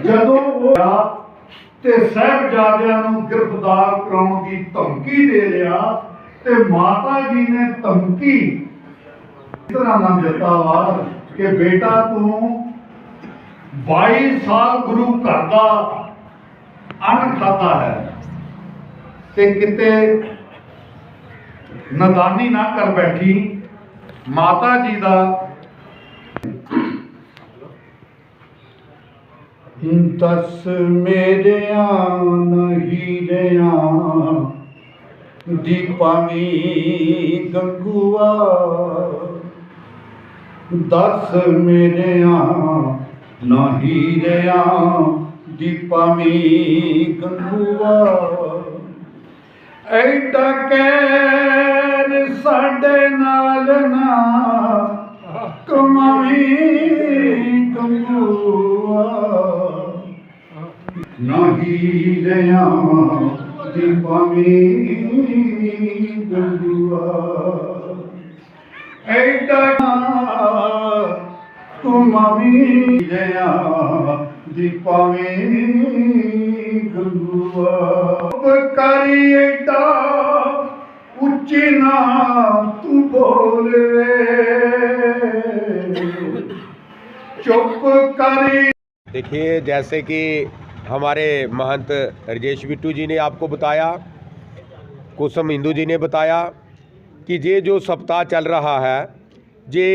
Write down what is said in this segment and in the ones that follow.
ਜਦੋਂ ਉਹ ਤੇ ਸਾਹਿਬਜ਼ਾਦਿਆਂ ਨੂੰ ਗ੍ਰਿਫਤਾਰ ਕਰਾਉਣ ਦੀ ਧਮਕੀ ਦੇ ਰਿਹਾ ਤੇ ਮਾਤਾ ਜੀ ਨੇ ਧਮਕੀ ਇਸ ਤਰ੍ਹਾਂ ਨਾਲ ਦਿੱਤਾ ਵਾ ਕਿ ਬੇਟਾ ਤੂੰ 22 ਸਾਲ ਗੁਰੂ ਘਰ ਦਾ ਅੰਨ ਖਾਧਾ ਹੈ ਤੇ ਕਿਤੇ ਨਦਾਨੀ ਨਾ ਕਰ ਬੈਠੀ। ਮਾਤਾ ਜੀ ਦਾ दस मेरिया नहीं रहा दीपानी गंगुआ, दस मेरिया नहीं रहा दीपानी गंगुआ, ऐडा कैर साडे नाल ना कमावी गंगुआ, नहीं रहा दीपानी गंगुआ, ऐडा कमावी रहा दीपानी गंगुआ, करी ऐडा उच्ची ना तू बोले चुप करी। देखिए, जैसे कि हमारे महंत राजेश बिट्टू जी ने आपको बताया, कुसुम हिंदू जी ने बताया कि ये जो सप्ताह चल रहा है ये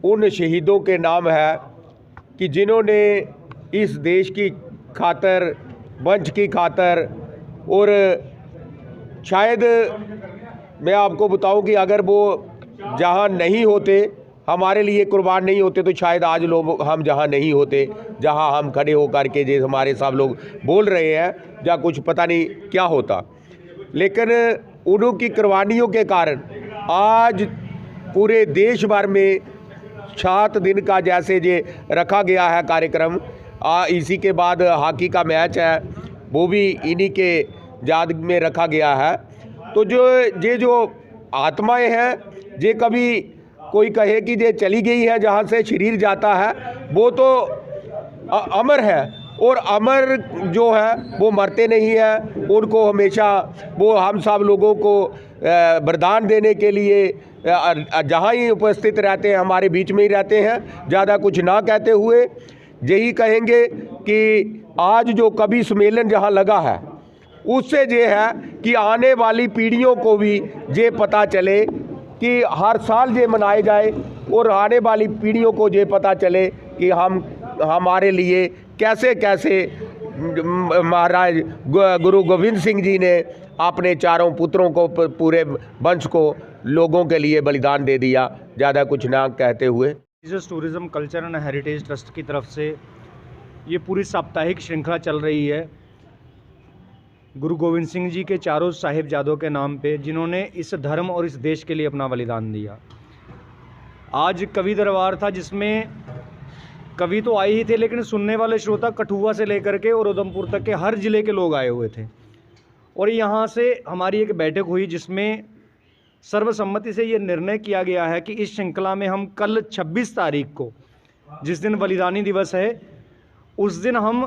उन शहीदों के नाम है कि जिन्होंने इस देश की खातर, वंश की खातर, और शायद मैं आपको बताऊं कि अगर वो जहाँ नहीं होते, हमारे लिए कुर्बान नहीं होते, तो शायद आज लोग हम जहाँ नहीं होते, जहाँ हम खड़े होकर के जो हमारे सब लोग बोल रहे हैं, या कुछ पता नहीं क्या होता। लेकिन उनकी कुर्बानियों के कारण आज पूरे देश भर में 7 दिन का जैसे ये रखा गया है कार्यक्रम। इसी के बाद हॉकी का मैच है, वो भी इन्हीं के याद में रखा गया है। तो जो आत्माएं हैं, ये कभी कोई कहे कि ये चली गई है, जहाँ से शरीर जाता है वो तो अमर है, और अमर जो है वो मरते नहीं हैं। उनको हमेशा वो हम सब लोगों को वरदान देने के लिए जहाँ ही उपस्थित रहते हैं, हमारे बीच में ही रहते हैं। ज़्यादा कुछ ना कहते हुए यही कहेंगे कि आज जो कवि सम्मेलन जहाँ लगा है, उससे ये है कि आने वाली पीढ़ियों को भी ये पता चले कि हर साल ये मनाए जाए, और आने वाली पीढ़ियों को ये पता चले कि हमारे लिए कैसे कैसे महाराज गुरु गोविंद सिंह जी ने अपने चारों पुत्रों को, पूरे वंश को, लोगों के लिए बलिदान दे दिया। ज़्यादा कुछ ना कहते हुए tourism culture and heritage trust की तरफ से ये पूरी साप्ताहिक श्रृंखला चल रही है गुरु गोविंद सिंह जी के चारों साहिबजादों के नाम पे, जिन्होंने इस धर्म और इस देश के लिए अपना बलिदान दिया। आज कवि दरबार था, जिसमें कवि तो आए ही थे, लेकिन सुनने वाले श्रोता कठुआ से लेकर के और उधमपुर तक के हर ज़िले के लोग आए हुए थे। और यहाँ से हमारी एक बैठक हुई, जिसमें सर्वसम्मति से ये निर्णय किया गया है कि इस श्रृंखला में हम कल 26 तारीख को, जिस दिन बलिदानी दिवस है, उस दिन हम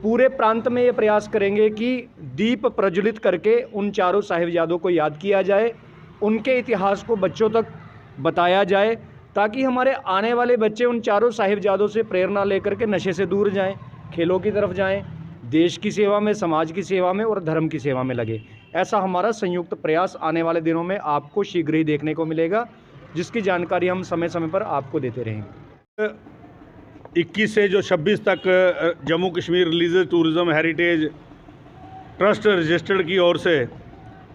पूरे प्रांत में ये प्रयास करेंगे कि दीप प्रज्वलित करके उन चारों साहिबजादों को याद किया जाए, उनके इतिहास को बच्चों तक बताया जाए, ताकि हमारे आने वाले बच्चे उन चारों साहिबजादों से प्रेरणा लेकर के नशे से दूर जाएं, खेलों की तरफ जाएं, देश की सेवा में, समाज की सेवा में और धर्म की सेवा में लगे। ऐसा हमारा संयुक्त प्रयास आने वाले दिनों में आपको शीघ्र ही देखने को मिलेगा, जिसकी जानकारी हम समय समय पर आपको देते रहेंगे। 21 से जो 26 तक Jammu Kashmir religious tourism heritage trust registered की ओर से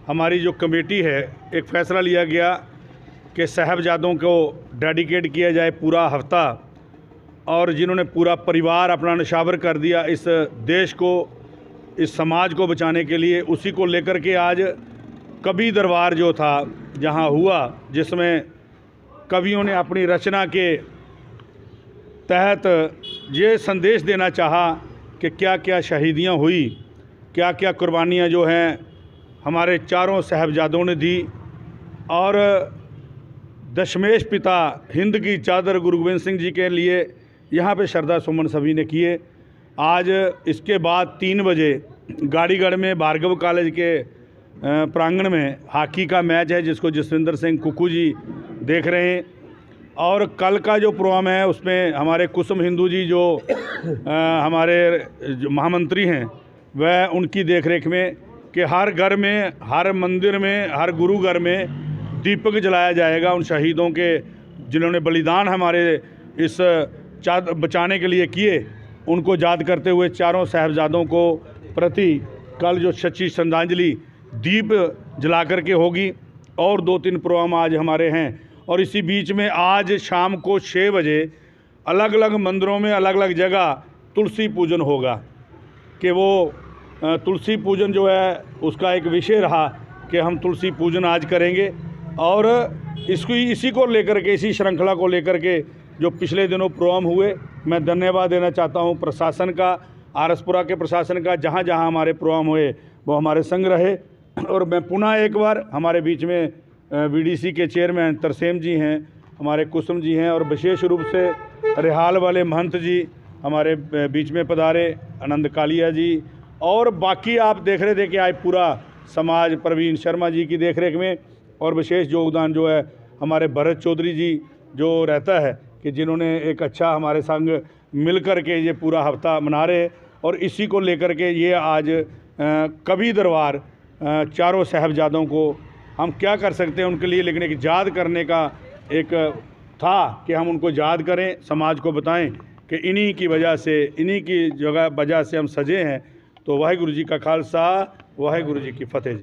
हमारी जो कमेटी है, एक फ़ैसला लिया गया कि साहबजादों को डेडिकेट किया जाए पूरा हफ्ता, और जिन्होंने पूरा परिवार अपना निशावर कर दिया इस देश को, इस समाज को बचाने के लिए, उसी को लेकर के आज कवि दरबार जो था जहां हुआ, जिसमें कवियों ने अपनी रचना के तहत ये संदेश देना चाहा कि क्या क्या शहीदियाँ हुई, क्या क्या कुर्बानियाँ जो हैं हमारे चारों साहबजादों ने दी, और दशमेश पिता हिंद की चादर गुरु गोविंद सिंह जी के लिए यहाँ पे श्रद्धा सुमन सभी ने किए। आज इसके बाद 3 बजे गाड़ीगढ़ में भार्गव कॉलेज के प्रांगण में हॉकी का मैच है, जिसको जसविंदर सिंह कुक्कू जी देख रहे हैं। और कल का जो प्रोग्राम है उसमें हमारे कुसुम हिंदू जी जो हमारे महामंत्री हैं, वह उनकी देखरेख में कि हर घर में, हर मंदिर में, हर गुरु घर में दीपक जलाया जाएगा उन शहीदों के जिन्होंने बलिदान हमारे इस बचाने के लिए किए, उनको याद करते हुए चारों साहिबजादों को प्रति कल जो सच्ची श्रद्धांजलि दीप जला कर के होगी। और 2-3 प्रोग्राम आज हमारे हैं। और इसी बीच में आज शाम को 6 बजे अलग अलग मंदिरों में अलग अलग जगह तुलसी पूजन होगा, कि वो तुलसी पूजन जो है उसका एक विषय रहा कि हम तुलसी पूजन आज करेंगे। और इसी को लेकर के, इसी श्रृंखला को लेकर के जो पिछले दिनों प्रोग्राम हुए, मैं धन्यवाद देना चाहता हूं प्रशासन का, आरसपुरा के प्रशासन का। जहां जहां हमारे प्रोग्राम हुए वो हमारे संग रहे। और मैं पुनः एक बार, हमारे बीच में वीडीसी के चेयरमैन तरसेम जी हैं, हमारे कुसुम जी हैं, और विशेष रूप से रिहाल वाले महंत जी हमारे बीच में पधारे, आनंद कालिया जी, और बाकी आप देख रहे थे कि आज पूरा समाज प्रवीण शर्मा जी की देखरेख में। और विशेष योगदान जो है हमारे भरत चौधरी जी जो रहता है, कि जिन्होंने एक अच्छा हमारे संग मिल कर के ये पूरा हफ्ता मना रहे। और इसी को लेकर के ये आज कभी दरबार चारों साहिबजादों को हम क्या कर सकते हैं उनके लिए, लेकिन एक याद करने का एक था कि हम उनको याद करें, समाज को बताएं कि इन्हीं की वजह से, इन्हीं की वजह से हम सजे हैं। तो वाहिगुरु जी का खालसा, वाहिगुरु जी की फतेह जी।